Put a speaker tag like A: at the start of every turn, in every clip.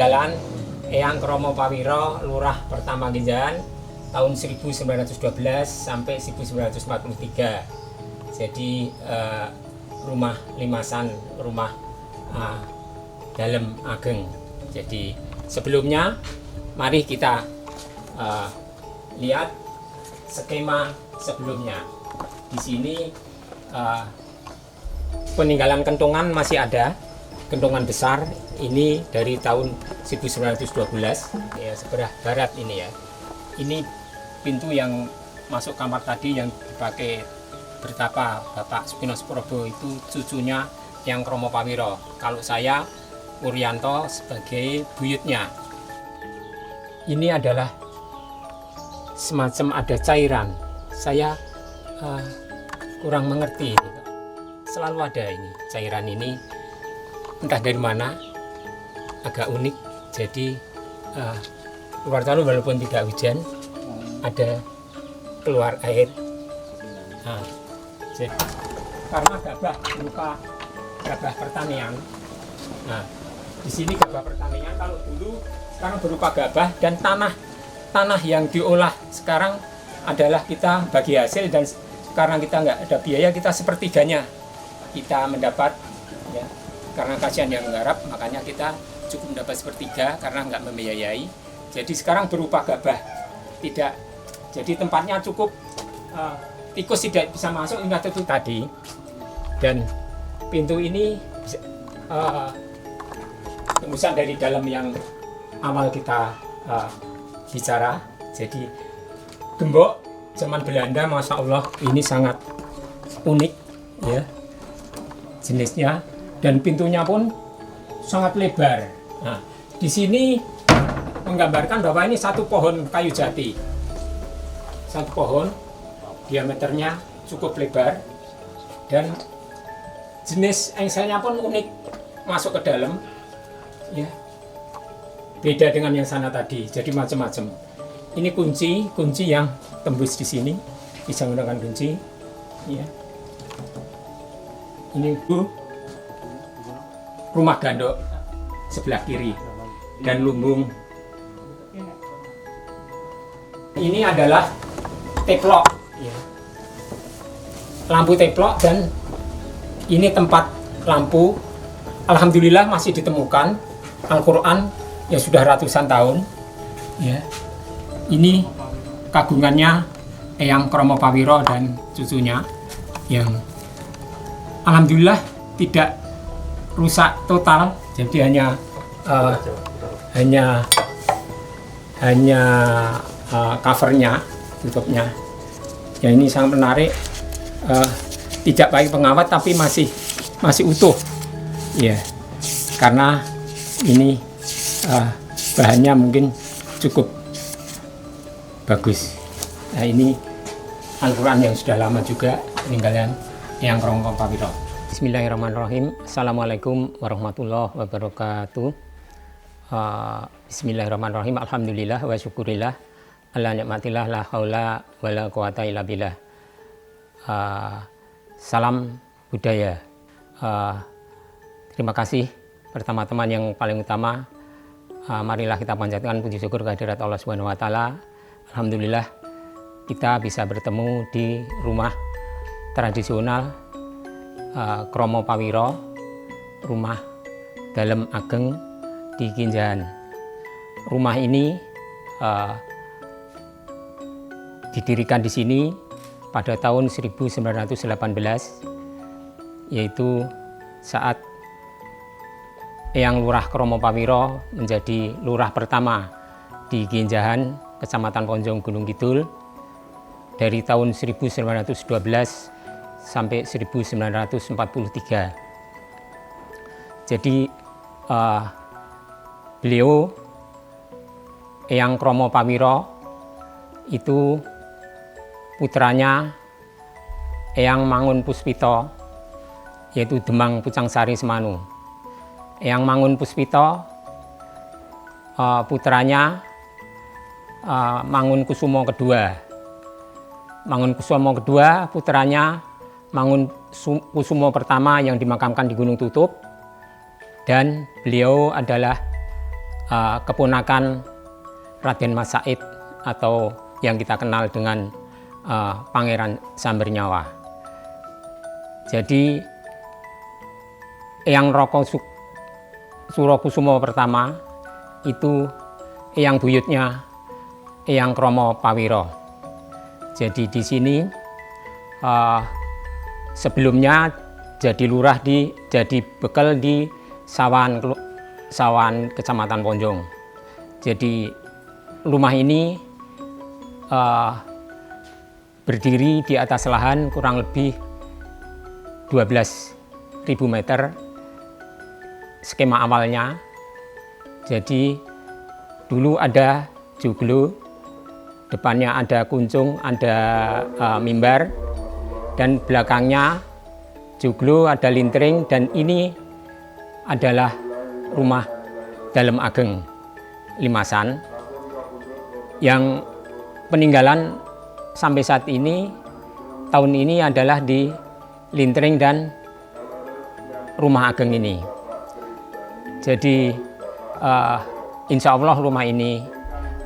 A: peninggalan Eyang Kromo Pawiro, Lurah pertama Ginjahan tahun 1912 sampai 1943. Jadi rumah limasan, rumah dalem ageng. Jadi sebelumnya mari kita lihat skema sebelumnya. Di sini peninggalan kentongan masih ada, kentongan besar ini dari tahun 1912 ya, sebelah barat ini ya. Ini pintu yang masuk kamar tadi yang dipakai bertapa Bapak Supino Suprobo, itu cucunya Eyang Kromo Pawiro. Kalau saya Wuryanto sebagai buyutnya. Ini adalah semacam ada cairan. Saya kurang mengerti. Selalu ada ini cairan ini, entah dari mana, agak unik. Jadi luar tahun walaupun tidak hujan, ada keluar air. Nah, jadi, karena gabah berupa gabah pertanian. Nah, di sini gabah pertanian kalau dulu sekarang berupa gabah, dan tanah yang diolah sekarang adalah kita bagi hasil, dan karena kita nggak ada biaya, kita sepertiganya kita mendapat ya, karena kasihan yang menggarap, makanya kita cukup mendapat sepertiga karena nggak membiayai. Jadi sekarang berupa gabah, tidak, jadi tempatnya cukup, tikus tidak bisa masuk hingga tutup tadi. Dan pintu ini tembusan dari dalam yang awal kita bicara. Jadi gembok zaman Belanda, Masya Allah, ini sangat unik ya jenisnya, dan pintunya pun sangat lebar. Nah, di sini menggambarkan bahwa ini satu pohon kayu jati, satu pohon diameternya cukup lebar, dan jenis engselnya pun unik masuk ke dalam ya, beda dengan yang sana tadi. Jadi macam-macam. Ini kunci yang tembus di sini, bisa menggunakan kunci ya. Ini rumah gandok sebelah kiri dan lumbung. Ini adalah teplok ya, lampu teplok, dan ini tempat lampu. Alhamdulillah masih ditemukan Al-Quran yang sudah ratusan tahun ya. Ini kagungannya Eyang Kromo Pawiro dan cucunya, yang alhamdulillah tidak rusak total. Jadi hanya covernya, tutupnya. Ya, ini sangat menarik. Tidak pakai pengawet tapi masih utuh. Ya, karena ini bahannya mungkin cukup bagus. Nah, ini Al-Quran yang sudah lama juga, peninggalan Eyang Kromo Pawiro. Bismillahirrahmanirrahim. Assalamualaikum warahmatullahi wabarakatuh. Bismillahirrahmanirrahim. Alhamdulillah wa syukurillah ala nikmatillah, la haula wala quwata illa billah. Salam budaya. Terima kasih pertama-tama, yang paling utama, marilah kita panjatkan puji syukur kehadirat Allah Subhanahu wa taala. Alhamdulillah kita bisa bertemu di rumah tradisional Kromo Pawiro, rumah dalem ageng di Ginjahan. Rumah ini didirikan di sini pada tahun 1918, yaitu saat Eyang Lurah Kromo Pawiro menjadi lurah pertama di Ginjahan, Kecamatan Ponjong, Gunung Kidul, dari tahun 1912 sampai 1943. Jadi beliau Eyang Kromo Pawiro itu putranya Eyang Mangun Puspito, yaitu Demang Pucangsari Semanu. Eyang Mangun Puspito putranya Mangun Kusumo kedua. Mangun Kusumo kedua putranya Mangun Kusumo pertama yang dimakamkan di Gunung Tutup, dan beliau adalah keponakan Raden Mas Said atau yang kita kenal dengan Pangeran Sambernyawa. Jadi Eyang Raka Surakusumo pertama itu eyang buyutnya Eyang Kromo Pawiro. Jadi di sini sebelumnya jadi lurah jadi bekal di Sawan Kecamatan Ponjong. Jadi rumah ini berdiri di atas lahan kurang lebih 12.000 meter skema awalnya. Jadi dulu ada joglo, depannya ada kuncung, ada mimbar, dan belakangnya joglo, ada lintering, dan ini adalah rumah Dalem Ageng Limasan yang peninggalan sampai saat ini, tahun ini adalah di lintering dan rumah ageng ini. Jadi insya Allah rumah ini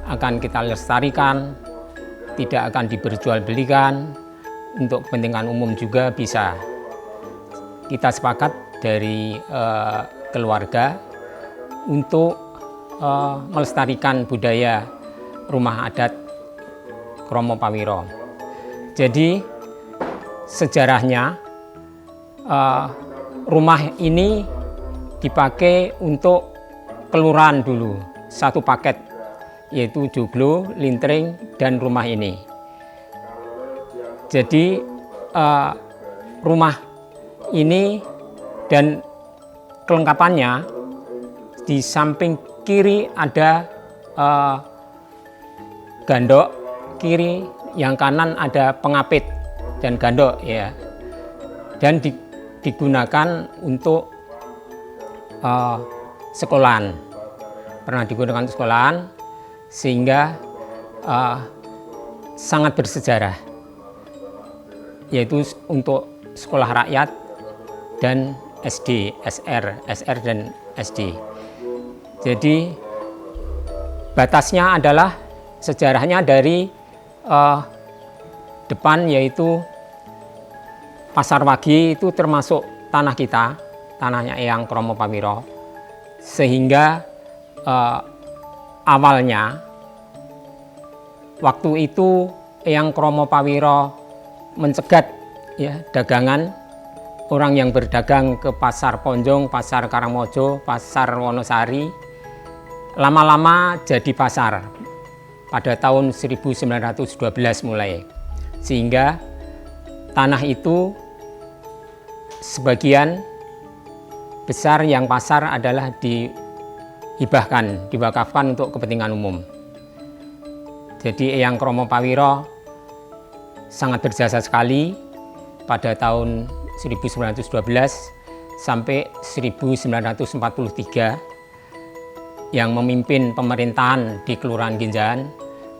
A: akan kita lestarikan, tidak akan diperjualbelikan, untuk kepentingan umum juga bisa. Kita sepakat dari keluarga untuk melestarikan budaya rumah adat Kromo Pawiro. Jadi sejarahnya rumah ini dipakai untuk kelurahan dulu, satu paket, yaitu joglo, lintering, dan rumah ini. Jadi rumah ini dan kelengkapannya, di samping kiri ada gandok kiri, yang kanan ada pengapit dan gandok ya, dan digunakan untuk sekolahan, pernah digunakan untuk sekolahan, sehingga sangat bersejarah, yaitu untuk sekolah rakyat dan SD, SR dan SD. Jadi batasnya adalah sejarahnya dari depan, yaitu Pasar Wagi itu termasuk tanah kita, tanahnya Eyang Kromo Pawiro, sehingga awalnya waktu itu Eyang Kromo Pawiro mencegat ya dagangan orang yang berdagang ke Pasar Ponjong, Pasar Karangmojo, Pasar Wonosari, lama-lama jadi pasar pada tahun 1912 mulai, sehingga tanah itu sebagian besar yang pasar adalah diwakafkan untuk kepentingan umum. Jadi Eyang Kromo Pawiro sangat berjasa sekali pada tahun 1912 sampai 1943 yang memimpin pemerintahan di Kelurahan Ginjaan.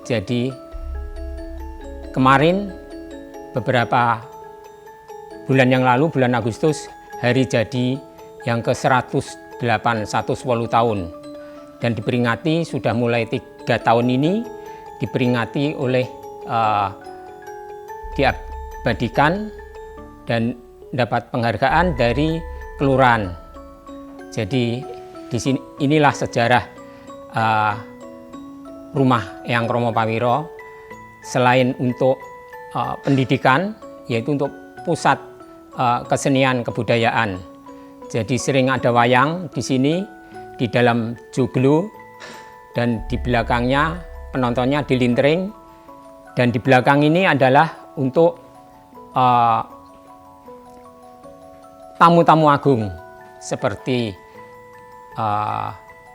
A: Jadi kemarin beberapa bulan yang lalu, bulan Agustus, hari jadi yang ke-108, 110 tahun, dan diperingati sudah mulai 3 tahun ini diperingati oleh diabadikan dan dapat penghargaan dari kelurahan. Jadi di sini inilah sejarah rumah Eyang Kromo Pawiro. Selain untuk pendidikan, yaitu untuk pusat kesenian kebudayaan. Jadi sering ada wayang di sini, di dalam joglo, dan di belakangnya penontonnya di lintering, dan di belakang ini adalah untuk tamu-tamu agung seperti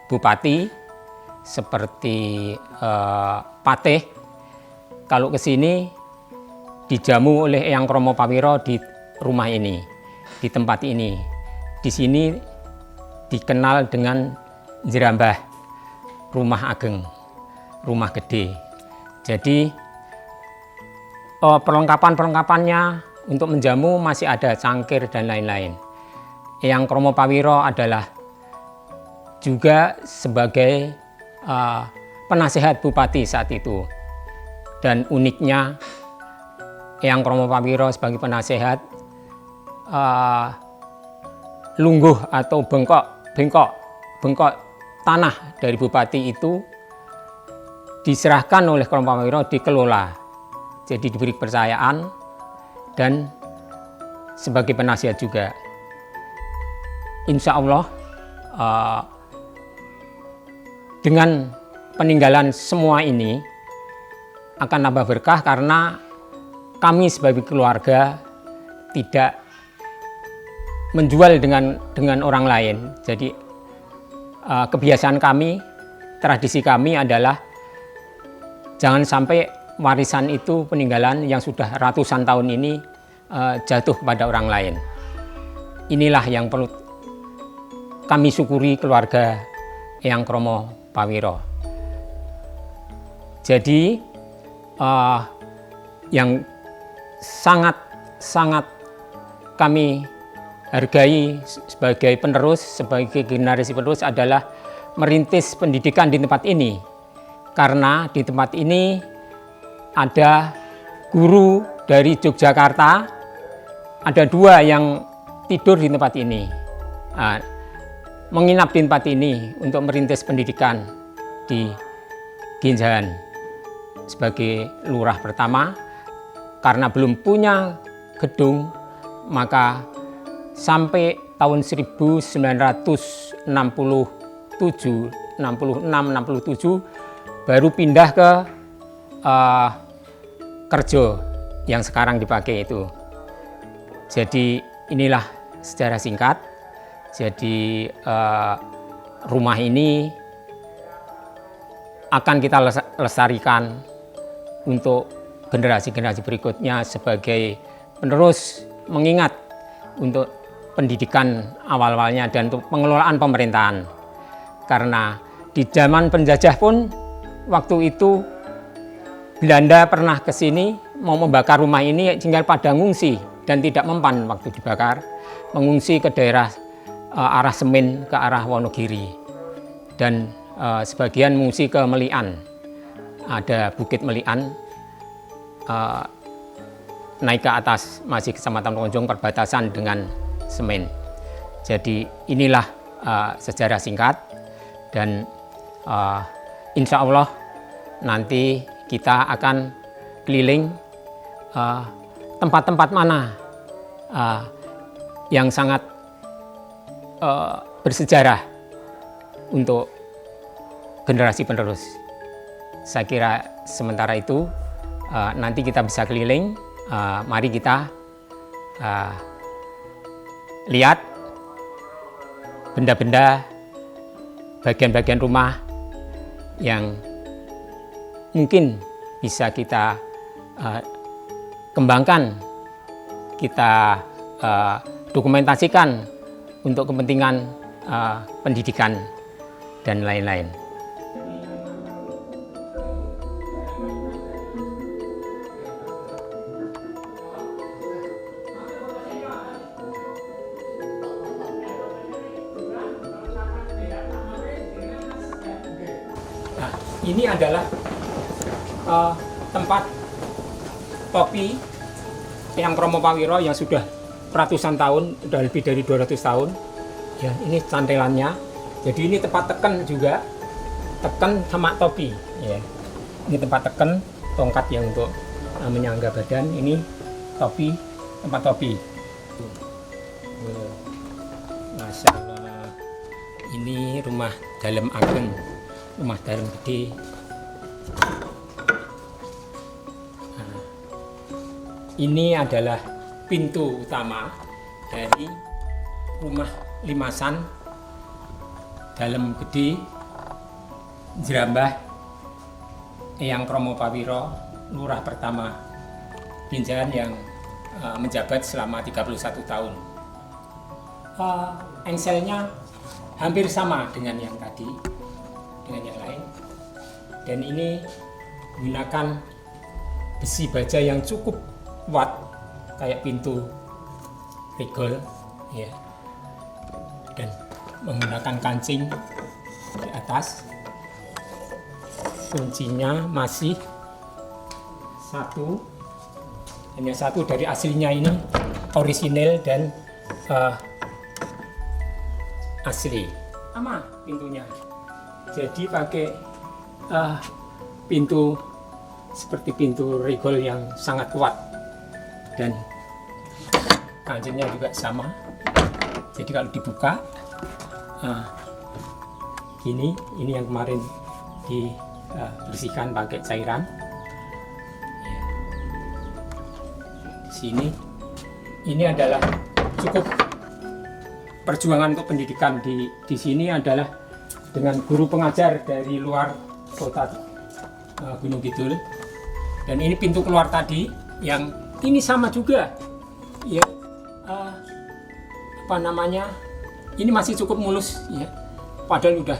A: bupati, seperti patih. Kalau ke sini dijamu oleh Eyang Kromo Pawiro di rumah ini, di tempat ini. Di sini dikenal dengan Jerambah, rumah ageng, rumah gede. Jadi perlengkapan-perlengkapannya untuk menjamu masih ada cangkir dan lain-lain. Eyang Kromo Pawiro adalah juga sebagai penasehat bupati saat itu. Dan uniknya Eyang Kromo Pawiro sebagai penasehat lungguh atau bengkok tanah dari bupati itu diserahkan oleh Kromo Pawiro, dikelola. Jadi diberi kepercayaan dan sebagai penasihat juga. Insya Allah dengan peninggalan semua ini akan nambah berkah karena kami sebagai keluarga tidak menjual dengan orang lain. Jadi kebiasaan kami, tradisi kami adalah jangan sampai warisan itu, peninggalan yang sudah ratusan tahun ini jatuh kepada orang lain. Inilah yang perlu kami syukuri keluarga Eyang Kromo Pawiro. Jadi yang sangat kami hargai sebagai penerus, sebagai generasi penerus adalah merintis pendidikan di tempat ini. Karena di tempat ini ada guru dari Yogyakarta, ada 2 yang tidur di tempat ini, menginap di tempat ini untuk merintis pendidikan di Ginzahan sebagai lurah pertama. Karena belum punya gedung, maka sampai tahun 1967, 66-67 baru pindah ke Kerjo yang sekarang dipakai itu. Jadi inilah sejarah singkat. Jadi rumah ini akan kita lestarikan untuk generasi-generasi berikutnya sebagai penerus mengingat untuk pendidikan awal-awalnya dan untuk pengelolaan pemerintahan. Karena di zaman penjajah pun waktu itu Belanda pernah ke sini mau membakar rumah ini, tinggal pada ngungsi dan tidak mempan waktu dibakar, mengungsi ke daerah arah Semin ke arah Wonogiri, dan sebagian mengungsi ke Melian. Ada Bukit Melian, naik ke atas masih Kecamatan Ronjong, perbatasan dengan Semin. Jadi inilah sejarah singkat, dan insya Allah nanti kita akan keliling tempat-tempat mana yang sangat bersejarah untuk generasi penerus. Saya kira sementara itu nanti kita bisa keliling. Mari kita lihat benda-benda, bagian-bagian rumah yang mungkin bisa kita kembangkan, kita dokumentasikan untuk kepentingan pendidikan dan lain-lain. Nah, ini adalah tempat topi Eyang Kromo Pawiro yang sudah ratusan tahun, sudah lebih dari 200 tahun. Ya, ini cantelannya. Jadi ini tempat teken juga, teken sama topi. Ya, ini tempat teken, tongkat yang untuk menyangga badan. Ini topi, tempat topi. Masya Allah. Ini rumah dalem ageng, rumah dalem gede. Ini adalah pintu utama dari rumah limasan dalem gede Jerambah Eyang Kromo Pawiro, lurah pertama Ginzahan yang menjabat selama 31 tahun. Engselnya hampir sama dengan yang tadi, dengan yang lain. Dan ini menggunakan besi baja yang cukup kuat, kayak pintu regol, ya, dan menggunakan kancing atas. Kuncinya masih satu, hanya satu dari aslinya ini, orisinil dan asli. Sama pintunya. Jadi pakai pintu seperti pintu regol yang sangat kuat, dan kancingnya juga sama. Jadi kalau dibuka, ini yang kemarin dibersihkan pakai cairan. Di sini, ini adalah cukup perjuangan untuk pendidikan di sini adalah dengan guru pengajar dari luar kota Gunung Kidul. Dan ini pintu keluar tadi, yang ini sama juga, ya. Ini masih cukup mulus, ya. Padahal udah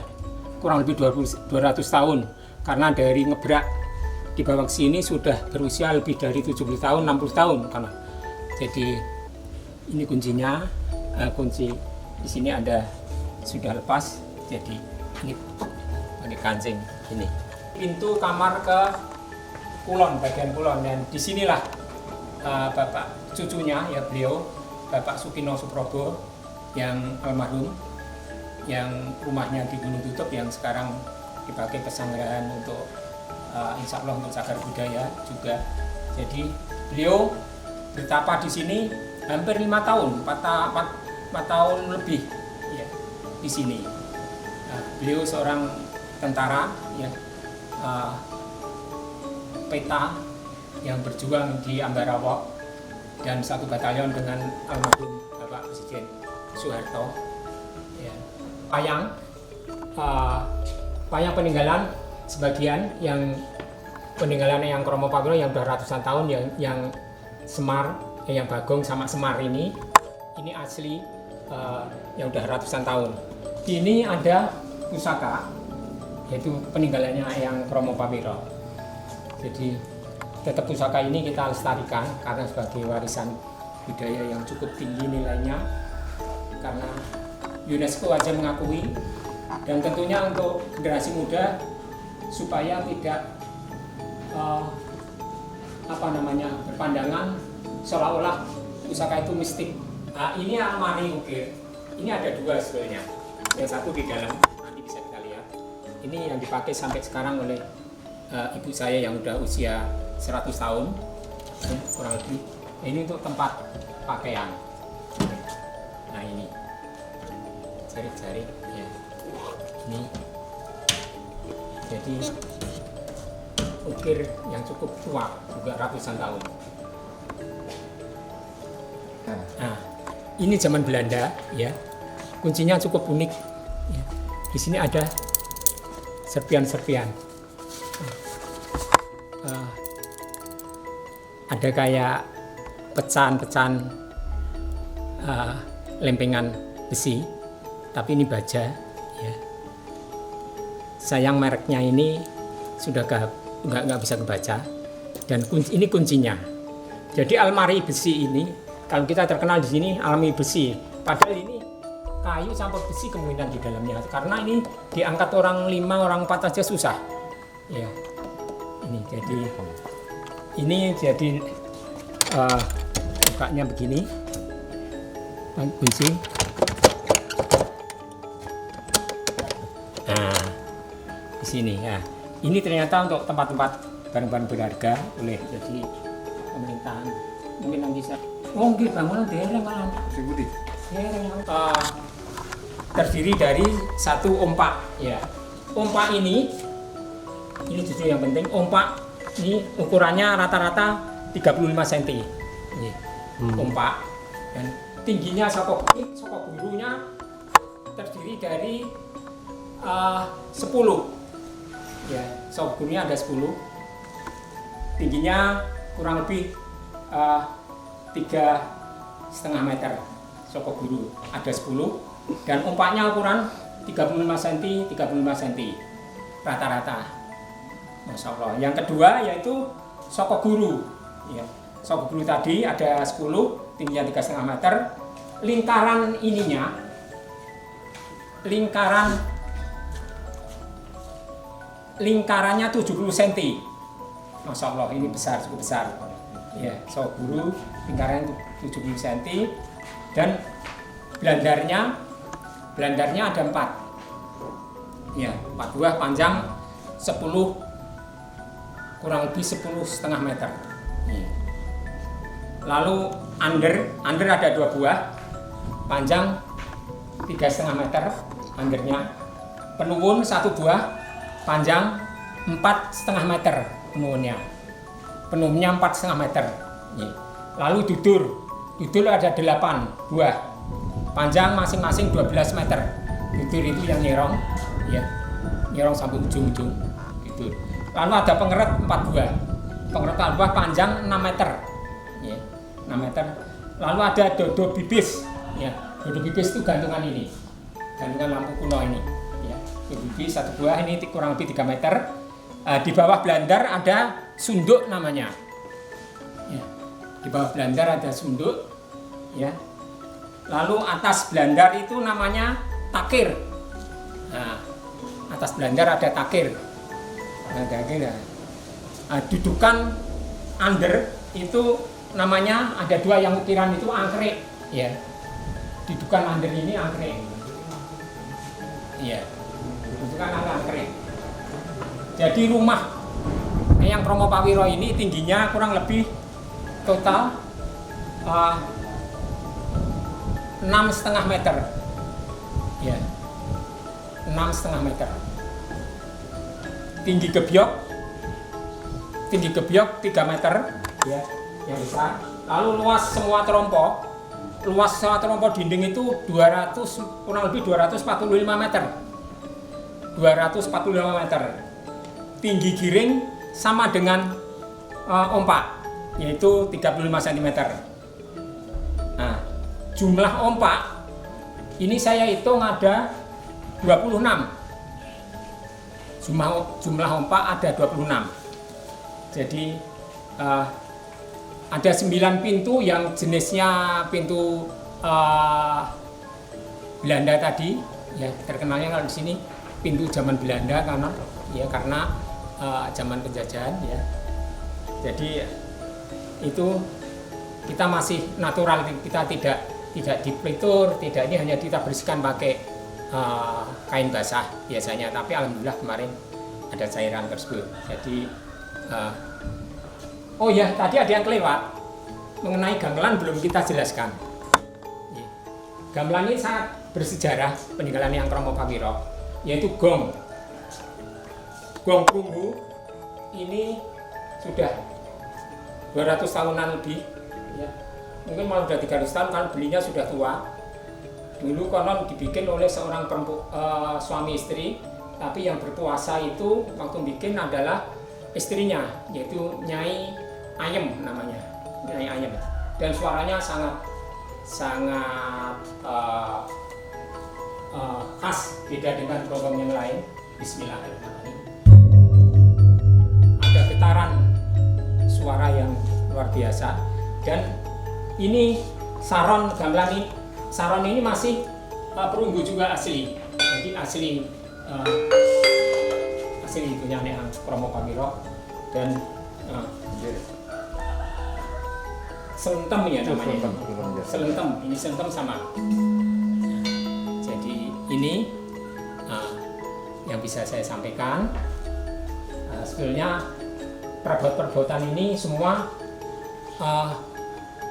A: kurang lebih 200 tahun, karena dari ngebrak di bawah sini sudah berusia lebih dari 70 tahun, 60 tahun karena. Jadi ini kuncinya, kunci di sini ada sudah lepas, jadi ini pakai kancing ini. Pintu kamar ke kulon, bagian kulon, dan disinilah bapak cucunya, ya, beliau Bapak Sukino Suprobo yang almarhum, yang rumahnya di Gunung Tutup, yang sekarang dipakai pesanggrahan untuk insya Allah untuk cagar budaya juga. Jadi beliau bertapa di sini hampir 5 tahun, 4 tahun lebih, ya, di sini. Beliau seorang tentara, ya, peta yang berjuang di Ambarawa, dan satu batalion dengan almarhum Bapak Presiden Soeharto. Ya. Wayang peninggalan sebagian, yang peninggalan yang Kromo Pamiro yang sudah ratusan tahun, yang Semar, yang Bagong sama Semar ini asli, yang sudah ratusan tahun. Ini ada pusaka, yaitu peninggalannya yang Kromo Pamiro. Jadi tetap pusaka ini kita lestarikan karena sebagai warisan budaya yang cukup tinggi nilainya, karena UNESCO aja mengakui, dan tentunya untuk generasi muda supaya tidak berpandangan seolah-olah pusaka itu mistik. Ini almari ukir, ini ada dua sebenarnya, yang satu di dalam, nanti bisa kita lihat. Ini yang dipakai sampai sekarang oleh ibu saya yang udah usia 100 tahun, ya, kurang lebih. Ini untuk tempat pakaian. Nah, ini jari-jari, ya. Ini jadi ukir yang cukup tua, juga ratusan tahun. Nah, ini zaman Belanda, ya. Kuncinya cukup unik, ya. Di sini ada serpian-serpian. Ada kayak pecahan-pecahan lempengan besi, tapi ini baja, ya. Sayang mereknya ini sudah nggak bisa kebaca, dan ini kuncinya. Jadi almari besi ini, kalau kita terkenal di sini almari besi, padahal ini kayu campur besi kemungkinan di dalamnya, karena ini diangkat orang 5, orang 4 aja susah, ya. Ini jadi bukanya begini, kunci. Nah, di sini, ya. Ini ternyata untuk tempat-tempat barang-barang berharga oleh jadi pemerintahan. Mungkin nanti bisa. Oh, nggih, bangunan dereng kan. Terdiri dari satu ompak, ya. Ompak ini justru yang penting. Ompak ini ukurannya rata-rata 35 cm. Ini ompak, dan tingginya sokok gurunya terdiri dari 10. Ya, sokok gurunya ada 10. Tingginya kurang lebih 3,5 meter. Sokok guru ada 10, dan ompaknya ukuran 35 cm rata-rata. Masya Allah. Yang kedua yaitu sokok guru, ya. Sokok guru tadi ada 10, tingginya 3,5 meter. Lingkaran lingkarannya 70 cm. Masya Allah, ini besar, cukup besar. Ya, sawo guru lingkarannya 70 cm dan belandarnya ada 4. Ya, 4 buah panjang 10 kurang lebih 10,5 meter. Ya. Lalu under ada 2 buah panjang 3,5 meter undernya. Penuwun 1 buah panjang 4,5 meter penuwunnya 4,5 meter. Lalu dudul ada 8 buah panjang masing-masing 12 meter. Dudul itu yang nyerong, ya, nyerong sampai ujung-ujung gitu. Lalu ada pengeret 4 buah, pengeret 4 buah panjang 6 meter, ya, 6 meter. Lalu ada dodo bibis, ya, dodo bibis itu gantungan ini, gantungan lampu kuno ini, ya, dodo bibis 1 buah ini kurang lebih 3 meter. Di bawah belandar ada sunduk namanya, ya, di bawah belandar ada sunduk, ya. Lalu atas belandar itu namanya takir. Nah, atas belandar ada takir. Dudukan under itu namanya ada 2 yang ukiran itu angkrek, ya. Dudukan under ini angkrek, ya. Dudukan angkrek. Jadi rumah yang Kromo Pawiro ini tingginya kurang lebih total 6,5 meter, ya, 6,5 meter. Tinggi gebyok 3 meter, ya, yang besar. Lalu luas semua terompo dinding itu kurang lebih 245 meter. 245 meter. Tinggi giring sama dengan ompak, yaitu 35 cm. Nah, jumlah ompak ini saya hitung ada 26. Jumlah ompak ada 26. Jadi ada 9 pintu yang jenisnya pintu Belanda tadi, ya, terkenalnya kalau di sini pintu zaman Belanda karena zaman penjajahan, ya. Jadi itu kita masih natural, kita tidak dipelitur, ini hanya kita bersihkan pakai kain basah biasanya. Tapi alhamdulillah kemarin ada cairan tersebut. Jadi oh ya, tadi ada yang kelewat mengenai gamelan, belum kita jelaskan. Gamelan ini sangat bersejarah peninggalan yang Kromo Pawiro, yaitu gong perunggu. Ini sudah 200 tahunan lebih, ya. Mungkin malah sudah 300 tahun karena belinya sudah tua. Dulu konon dibikin oleh seorang suami istri, tapi yang berpuasa itu waktu bikin adalah istrinya, yaitu Nyai Ayem namanya, Nyai Ayem. Dan suaranya sangat khas, beda dengan program yang lain. Bismillahirrahmanirrahim. Ada getaran suara yang luar biasa. Dan ini saron gamelan ini masih perunggu juga asli. Jadi asli punya Neang Kromo Pawiro. Dan selentem ya namanya. Selentem, ini selentem sama. Jadi ini yang bisa saya sampaikan. Sebetulnya perabot-perabotan ini semua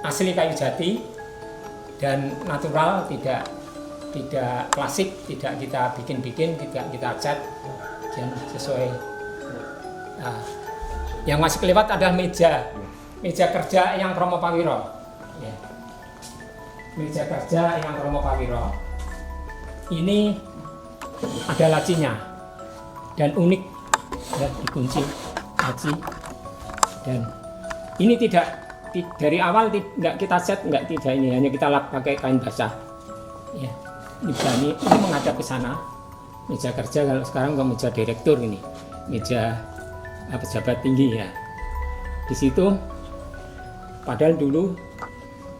A: asli kayu jati dan natural, tidak klasik, tidak kita bikin-bikin, tidak kita cat, dan sesuai. Yang masih kelewat adalah meja kerja yang Kromo Pawiro, ya. Meja kerja yang Kromo Pawiro ini ada lacinya dan unik, ya, dikunci laci. Dan ini tidak dari awal tidak kita set, ini hanya kita lap pakai kain basah, ya. Ini menghadap ke sana. Meja kerja, kalau sekarang ke meja direktur, ini meja pejabat tinggi, ya. Di situ padahal dulu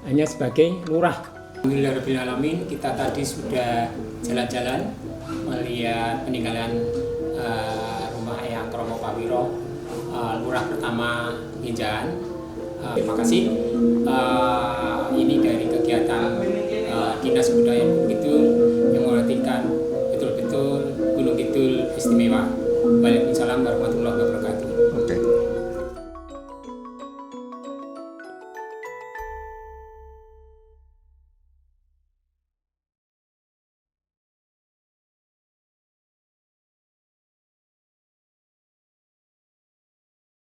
A: hanya sebagai lurah. Alhamdulillahirrahmanirrahim, kita tadi sudah jalan-jalan melihat peninggalan rumah Eyang Pawiro, Lurah pertama Nginjaan. Terima kasih. Ini dari kegiatan Dinas Kebudayaan Gunung Kidul yang memperhatikan betul-betul Gunung Kidul istimewa. Waalaikumsalam warahmatullahi wabarakatuh.